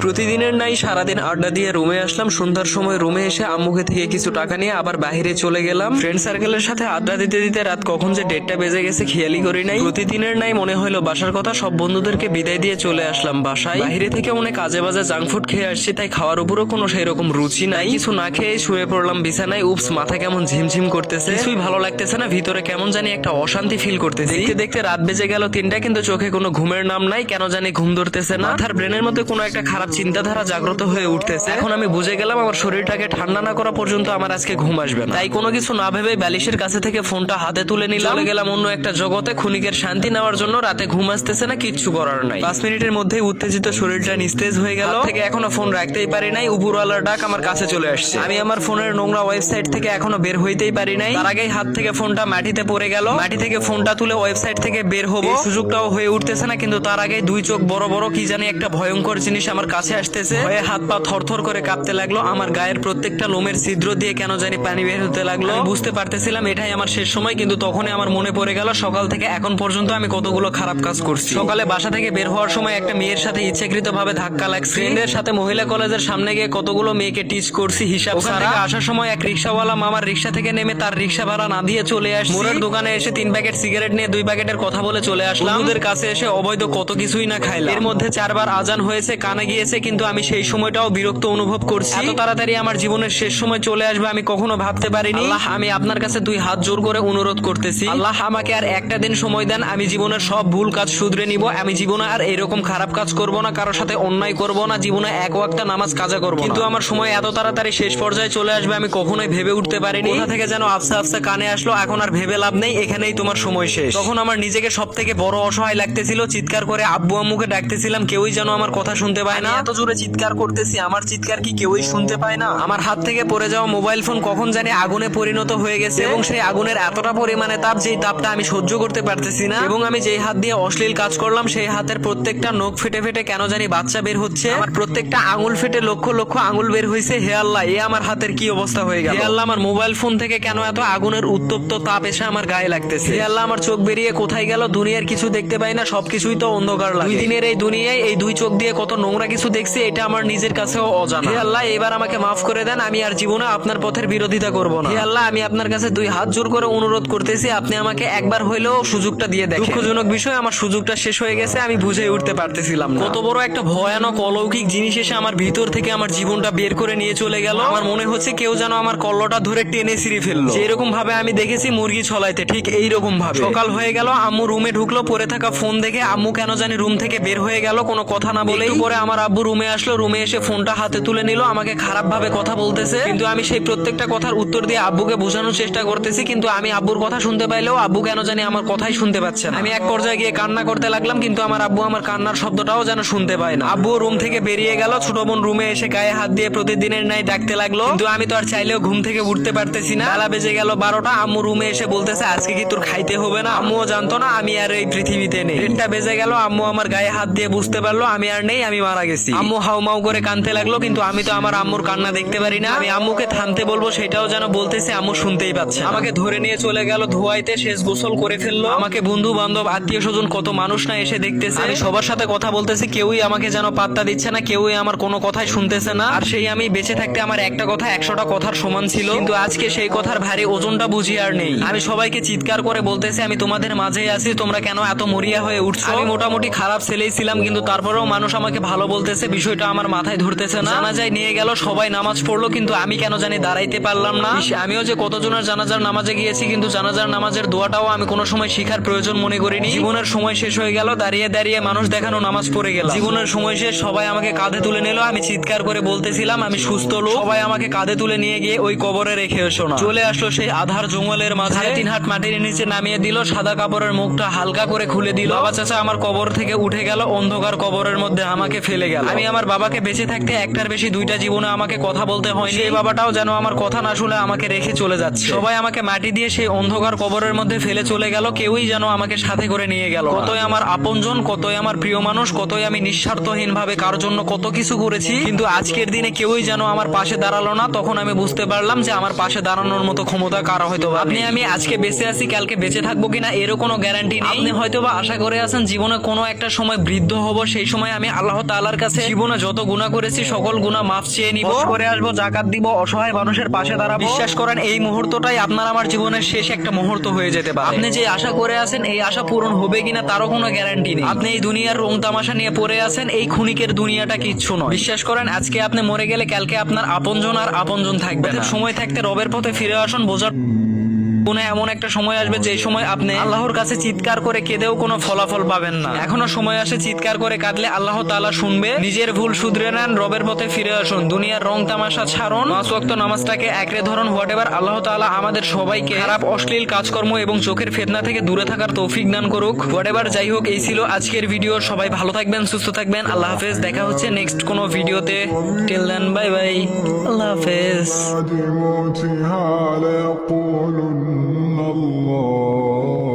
প্রতিদিনের নাই সারাদিন আড্ডা দিয়ে রুমে আসলাম। সন্ধ্যার সময় রুমে এসে আম্মুকে থেকে কিছু টাকা নিয়ে আবার বাইরে চলে গেলাম। ফ্রেন্ড সার্কেলের সাথে আড্ডা দিতে দিতে রাত কখন যে 1:30টা বেজে গেছে খেয়ালই করি নাই। প্রতিদিনের নাই মনে হলো বাসার কথা, সব বন্ধুদেরকে বিদায় দিয়ে চলে আসলাম বাসায়। বাইরে থেকে অনেক কাজে বাজে জাঙ্ক ফুড খেয়ে আসছি, তাই খাওয়ার উপরও কোনো সেই রকম রুচি নাই। কিছু না খেয়ে শুয়ে পড়লাম বিছানায়। উপস, মাথা কেমন ঝিমঝিম করতেছে, কিছুই ভালো লাগতেছে না, ভিতরে কেমন জানি একটা অশান্তি ফিল করতেছি। দেখতে দেখতে রাত বেজে গেল 3টা, কিন্তু চোখে কোনো ঘুমের নাম নাই। কেন জানি ঘুম ধরতেছে না। মাথার ব্রেনের মধ্যে কোনো একটা খারাপ চিন্তাধারা জাগ্রত হয়ে উঠতেছে। এখন আমি বুঝে গেলাম আমার শরীরটাকে ঠান্ডা না করা পর্যন্ত আমার আজকে ঘুম আসবে না। তাই কোনো কিছু না ভেবে বালিশের কাছে থেকে ফোনটা হাতে তুলে নিলাম। চলে গেলাম অন্য একটা জগতে ক্ষণিকের শান্তি নেওয়ার জন্য। রাতে ঘুম আসতেছে না, কিচ্ছু করার নাই। 5 মিনিটের মধ্যেই উত্তেজিত শরীরটা নিস্তেজ হয়ে গেল। থেকে এখনো ফোন রাখতেই পারি নাই। উপরওয়ালার ডাক আমার কাছে চলে আসছে। আমি আমার ফোনের নোংরা ওয়েবসাইট থেকে এখনো বের হইতেই পারি নাই। তার আগেই হাত থেকে ফোনটা মাটিতে পড়ে গেল। মাটি থেকে ফোনটা তুলে ওয়েবসাইট থেকে বের হবো, এই সুযোগটাও হয়ে উঠতেছে না। কিন্তু তার আগে 2 চোখ বড় বড় কি জানি একটা ভয়ঙ্কর জিনিস আমার কাছে আসতেছে। ভয়ে হাত পা থরথর করে কাঁপতে লাগলো। আমার গায়ের প্রত্যেকটা লোমের ছিদ্র দিয়ে কেন জানি পানি বের হতে লাগলো। আমি বুঝতে পারতেছিলাম এটাই আমার শেষ সময়। কিন্তু তখনই আমার মনে পড়ে গেল সকাল থেকে এখন পর্যন্ত আমি কতগুলো খারাপ কাজ করছি। সকালে বাসা থেকে বের হওয়ার সময় একটা মেয়ের সাথে ইচ্ছাকৃত ভাবে ধাক্কা লাগছে। ফ্রেন্ডের সাথে মহিলা কলেজের সামনে গিয়ে কতগুলো মেয়েকে টিচ করছি হিসাব ছাড়া। আসার সময় এক রিক্সাওয়ালা মামার রিক্সা থেকে নেমে তার রিক্সা ভাড়া না দিয়ে চলে আসছি। মোড়ের দোকানে এসে 3 প্যাকেট সিগারেট নিয়ে 2 প্যাকেটের কথা বলে চলে আসলাম। ওদের কাছে এসে অবৈধ কত কিছুই না খাইলাম। এর মধ্যে 4 বার আজান হয়েছে, কানে গিয়েছে, কিন্তু আমি সেই সময়টাও বিরক্ত অনুভব করছি। এত তাড়াতাড়ি আমার জীবনের শেষ সময় চলে আসবে আমি কখনো ভাবতে পারিনি। আল্লাহ, আমি আপনার কাছে 2 হাত জোর করে অনুরোধ করতেছি, আল্লাহ আমাকে আর একটা দিন সময় দেন। আমি জীবনের সব ভুল কাজ শুধরে নিব। আমি জীবনে আর এরকম খারাপ কাজ করব না, কারোর সাথে অন্যায় করব না, জীবনে 1 ওয়াক্ত নামাজ কাজা করব। কিন্তু আমার সময় এত তাড়াতাড়ি শেষ পর্যায়ে চলে আসবে আমি কখনোই ভেবে উঠতে পারিনি। কোথা থেকে যেন আফসা আফসা কানে আসলো, এখন আর ভেবে লাভ নেই, এখানেই তোমার সময় শেষ। তখন আমার নিজেকে সব থেকে বড় অসহায় লাগতেছিল। চিৎকার করে আব্বু আম্মুকে ডাকতেছিলাম, কেউই যেন আমার কথা শুনতে পায় না। এত জোরে চিৎকার করতেছি, আমার চিৎকার কি কেউই শুনতে পায় না? আমার হাত থেকে পড়ে যাওয়া মোবাইল ফোন কখন জানি আগুনে পরিণত হয়ে গেছে, এবং সেই আগুনের এতটা পরিমাণে তাপ, যেই তাপটা আমি সহ্য করতে পারতেছি না। এবং আমি যেই হাত দিয়ে অশ্লীল কাজ করলাম সেই হাতের প্রত্যেকটা নখ ফেটে ফেটে কেন জানি বাচ্চা বের হচ্ছে। আমার প্রত্যেকটা আঙুল ফেটে লক্ষ লক্ষ আঙুল বের হয়েছে। হে আল্লাহ, এ আমার হাতের কি অবস্থা হয়ে গেল। হে আল্লাহ, আমার মোবাইল ফোন থেকে কেন এত আগুনের উত্তপ্ত তাপ এসে আমার গায়ে লাগতেছে। হে আল্লাহ, আমার চোখ বেরিয়ে কোথায় গেল? দুনিয়ার কিছু দেখতে পাই না, সবকিছুই তো অন্ধকার লাগে। 2 দিনের এই দুনিয়ায় এই 2 চোখ দিয়ে কত নোংরা কিছু দেখছি, এটা আমার নিজের কাছেও অজানা। হে আল্লাহ, এবার আমাকে মাফ করে দেন। আমি আর জীবনে আপনার পথের বিরোধিতা করব না। হে আল্লাহ, আমি আপনার কাছে 2 হাত জোর করে অনুরোধ করতেছি, আপনি আমাকে একবার হইলেও সুযোগটা দিয়ে দেখেন। দুঃখজনক বিষয়, আমার সুযোগটা শেষ হয়ে গেছে। আমি বুঝে উঠতে পারতেছিলাম না কত বড় একটা ভয়ানক অলৌকিক জিনিস এসে আমার ভিতর থেকে আমার জীবনটা বের করে নিয়ে চলে গেল। আমার মনে হচ্ছে কেউ যেন আমার কল্লটা ধরে টেনে ছিঁড়ে ফেললো। যেরকম ভাবে আমি দেখেছি মুরগি ছলাইতে, ঠিক এইরকম ভাবে। সকাল হয়ে গেল, আম্মু রুমে ঢুকলো। পরে থাকা ফোন দেখে আম্মু কেন জানি রুম থেকে বের হয়ে গেল কোনো কথা না বলে। পরে আমার আব্বু রুমে আসলো, রুমে এসে ফোনটা হাতে তুলে নিল, আমাকে খারাপ ভাবে কথা বলতেছে। কিন্তু আমি সেই প্রত্যেকটা কথার উত্তর দিয়ে আব্বুকে বোঝানোর চেষ্টা করতেছি, কিন্তু আমি আব্বুর কথা শুনতে পাইলেও আব্বু কেন জানি আমার কথাই শুনতে পাচ্ছে না। আমি এক পর্যায়ে গিয়ে কান্না করতে লাগলাম, কিন্তু আমার আব্বু আমার কান্নার শব্দটাও যেন শুনতে পায় না। আব্বু রুম থেকে বেরিয়ে গেল। ছোট বোন রুমে এসে গায়ে হাত দিয়ে প্রতিদিনের নাই ডাকতে লাগলো, কিন্তু আমি তো আর চাইলেও ঘুম থেকে উঠতে পারতেছি না। বেলা বেজে গেল 12টা। আম্মু রুমে এসে বলতেছে, আজকে কি তোর খাইতে হবে না? আম্মুও জানতো না আমি আর এই পৃথিবীতে নেই। 1টা বেজে গেল। আম্মু আমার গায়ে হাত দিয়ে বুঝতে পারলো আমি আর নেই, আমি মারা গেছি। আম্মু হাউমাউ করে কাঁদতে লাগলো, কিন্তু আমি তো আমার আম্মুর কান্না দেখতে পারি না। আমি আম্মুকে থামতে বলবো, সেটাও যেন বলতেছে, আম্মু শুনতেই পাচ্ছে। আমাকে ধরে নিয়ে চলে গেল ধোয়াইতে, শেষ গোসল করে ফেললো। আমাকে বন্ধু বান্ধব আত্মীয় স্বজন কত মানুষ না এসে দেখতেছে। আমি সবার সাথে কথা বলতেছি, কেউই আমাকে যেন পাত্তা দিচ্ছে না, কেউই আমার কোনো কথাই শুনতেছে না। আর সেই আমি বেঁচে থাকতে আমার একটা কথা 100টা কথার সমান ছিল, কিন্তু আজকে সেই কথার ভারী ওজনটা বুঝি আর নেই। আমি সবাইকে চিৎকার করে বলতেছি, আমি তোমাদের মাঝেই আছি, তোমরা কেন এত মরিয়া হয়ে উঠছো? আমি মোটামুটি খারাপ ছেলেই ছিলাম, কিন্তু তারপরেও মানুষ আমাকে ভালো বলতেছে, বিষয়টা আমার মাথায় ধরতেছে না। জানাজায় নিয়ে গেল, সবাই নামাজ পড়লো, কিন্তু আমি কেন জানি দাঁড়াইতে পারলাম না। আমিও যে কতজনের জানাজার নামাজে গিয়েছি, কিন্তু জানাজার নামাজের দোয়াটাও আমি কোনো সময় শিখার প্রয়োজন মনে করিনি। জীবনের সময় শেষ হয়ে গেল, দাঁড়িয়ে দাঁড়িয়ে মানুষ দেখানো নামাজ পড়ে গেল। জীবনের সময় শেষ, সবাই আমাকে কাঁধে তুলে নিল। আমি চিৎকার করে বলতেছিলাম আমি সুস্থ লোক। সবাই আমাকে কাঁধে তুলে নিয়ে গিয়ে ওই কবরে রেখে এসো না। চলে আসলো সেই আধার জঙ্গলের মাঝে। 3 হাত মাটির নিচে নামিয়ে দিল, সাদা কাপড়ের মুখটা হালকা করে খুলে দিল। বাবা চাচা আমার কবর থেকে উঠে গেল, অন্ধকার কবরের মধ্যে আমাকে ফেলে গেল। আমি আমার বাবাকে বেঁচে থাকতে একটার বেশি 2টা জীবনে আমাকে কথা বলতে হয়নি। সেই বাবাটাও যেন আমার কথা না শুনে আমাকে রেখে চলে যাচ্ছে। সবাই আমাকে মাটি দিয়ে সেই অন্ধকার কবরের মধ্যে ফেলে চলে গেল, কেউই যেন আমাকে সাথে করে নিয়ে গেল। কতই আমার আপনজন, কতই আমার প্রিয় মানুষ, কতই আমি নিঃস্বার্থহীন ভাবে কার জন্য কত কিছু করেছি, কিন্তু আজকের দিনে কেউই যেন আমার পাশে দাঁড়ালো না। তখন আমি বুঝতে পারলাম যে আমার পাশে দাঁড়ানোর মতো ক্ষমতা কারো হয়তো। আপনি আমি আজকে বেঁচে আছি, কালকে বেঁচে থাকবো কিনা এরও কোনো গ্যারান্টি নেই। আপনি হয়তো বা আশা করে আছেন জীবনে কোনো একটা সময় বৃদ্ধ হব, সেই সময় আমি আল্লাহ তাআলার কাছে কাছে জীবনে যত গুনাহ করেছি সকল গুনাহ মাফ চেয়ে নিব, হজ করে আসবো, যাকাত দিব, অসহায় মানুষের পাশে দাঁড়াবো। বিশ্বাস করেন এই মুহূর্তটাই আপনার আমার জীবনের শেষ একটা মুহূর্ত হয়ে যেতে পারে। আপনি যে আশা করে আছেন এই আশা পূরণ হবে কিনা তারও কোনো গ্যারান্টি নেই। আপনি এই দুনিয়ার রং তামাশা নিয়ে পড়ে আছেন, এই ক্ষণিকের দুনিয়াটা কিচ্ছু নয়। বিশ্বাস করেন আজকে আপনি মরে গেলে কালকে আপনার আপনজন আর আপনজন থাকবে না। সময় থাকতে রবের পথে ফিরে আসুন। বোঝার কোনে এমন একটা সময় আসবে যে সময় আপনি আল্লাহর কাছে চিৎকার করে কেঁদেও কোনো ফলাফল পাবেন না। এখনো সময় আসে, চিৎকার করে কাঁদলে আল্লাহ তাআলা শুনবে। নিজের ভুল শুধরে নেন, রবের পথে ফিরে আসুন, দুনিয়ার রং তামাশা ছাড়ুন, 5 ওয়াক্ত নামাজটাকে একরে ধরুন। হোয়াটএভার, আল্লাহ তাআলা আমাদের সবাইকে খারাপ অশ্লীল কাজকর্ম এবং চোখের ফিতনা থেকে দূরে থাকার তৌফিক দান করুক। হোয়াটএভার, যাই হোক, এই ছিল আজকের ভিডিও। সবাই ভালো থাকবেন, সুস্থ থাকবেন। আল্লাহ হাফেজ, দেখা হচ্ছে নেক্সট কোনো ভিডিওতে। টিল দেন, বাই বাই, আল্লাহ হাফেজ। بعد موتها ليقولن الله